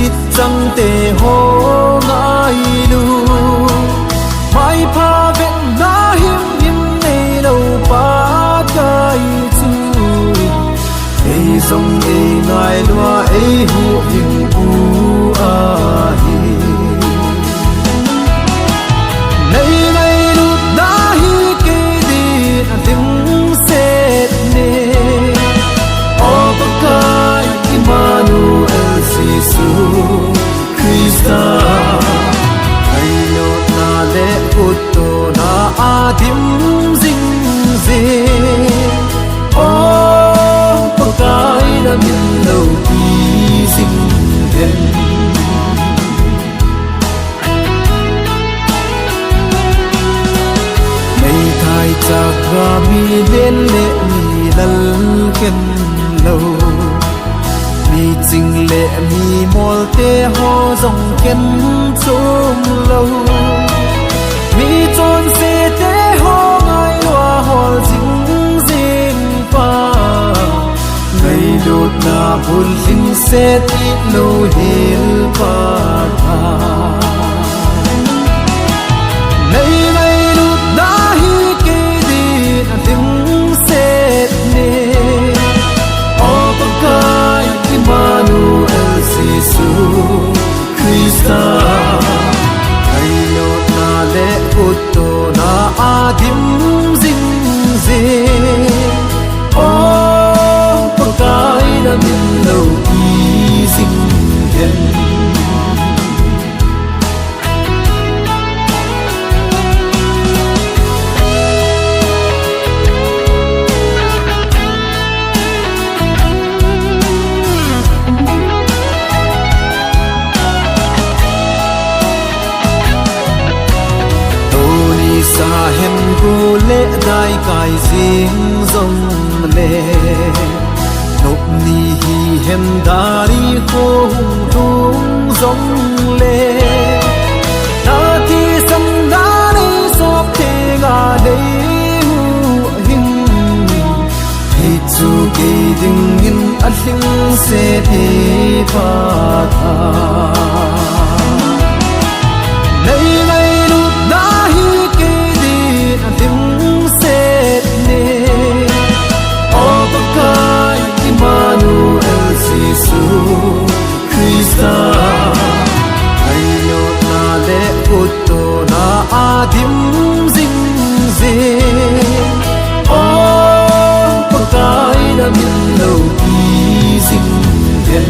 sit chẳng te ho ngai lu mai pha ven na him nei lo pa kai chu ei song ei ngai lua ei hu him u a hi nei nei lu na hi ke di ding set ne o kai Emmanuel Sisu Krista ayo na le utto na adim zing ze o pakai na min lo ti zing den nei thai chakra mi len le mi lal ken lo mi ching lệ mi mol te ho dòng ken chung lâu mi chôn se te ho ngai loa hol jing jing pa ngày đột na bul linh se ti lo hil pa tha ngày ngày đột na hi ke di ding se ne o pakai Emmanuel Sisu Krista ayo na le utto na adim zing ze o pakai na min lo ti zing den sa hem gu le dai kai jing zong le nop ni hi hem dari ko dung zong le na ti sam na ni sop te ga dei hu him hi chu ge ding in a hling se te pa tha nei nei lu na hi Emmanuel Sisu Krista ayo na le utto na adim zing ze o pakai na min lo ti zing den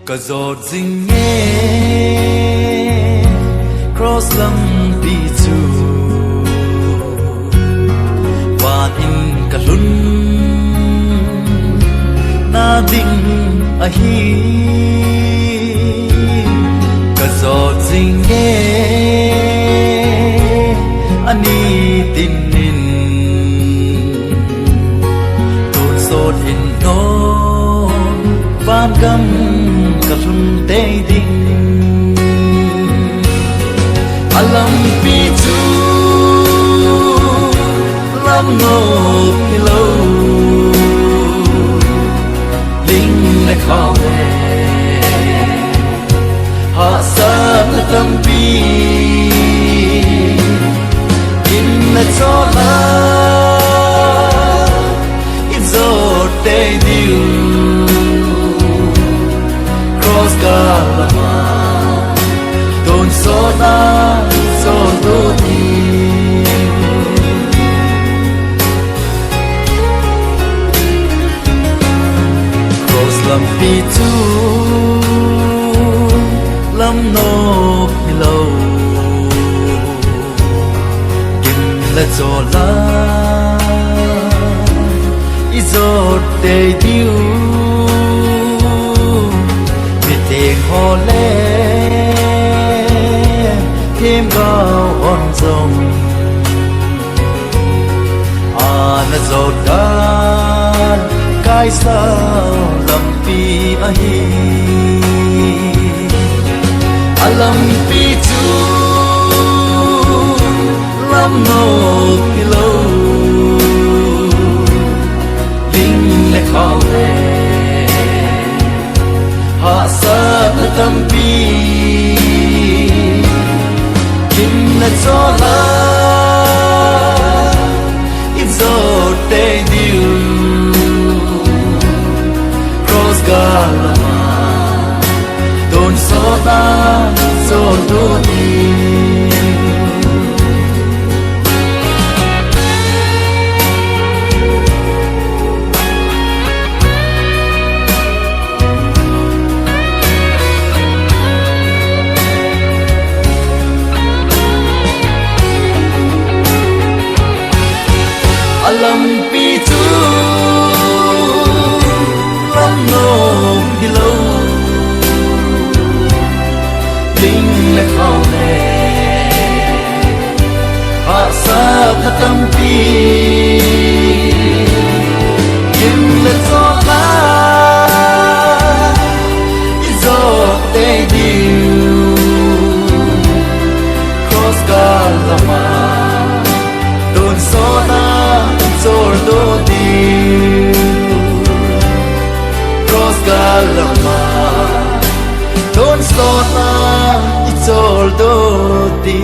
cả giọt dinh nghe cross lam pi chu và in cả lun na ding a hi cả giọt dinh nghe ani tin in tôn sốt in no van gam cả lun tê ding alam pi chu lam no pillow linh lại khó về họ sớm là tâm pi in là cho la in rồi tê điu cross Galama don't so na so do cross lâm pi chu lâm nô pi lâu kim là cho la izot te diu mi te ho le thêm bao on sông na zo dan kai sao lam pi a hi alam pi chu lam no pi lo linh le khao le ha sa na tam pi kim na cho la te diu cross galama don soda so do di alam pi chu lam no pi lo linh le khao le ha sa khatam pi kim le so la izo te diu cross galama don so na sordo di cross galama don sona sordo di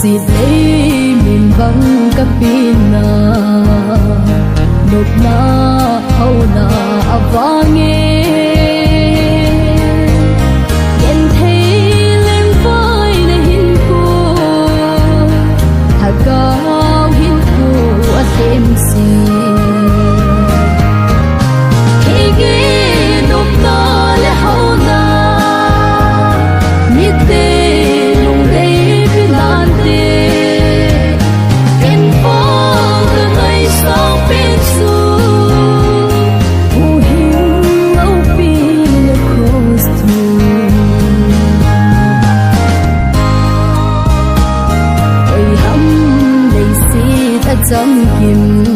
si lấy mình vắng các pina nộp na hậu na vang nghe nhìn thấy lên vai là hin cô thà cao hin cô ở xem gì khi ghé nộp na là hậu na biết tên lùng đây chẳng kìm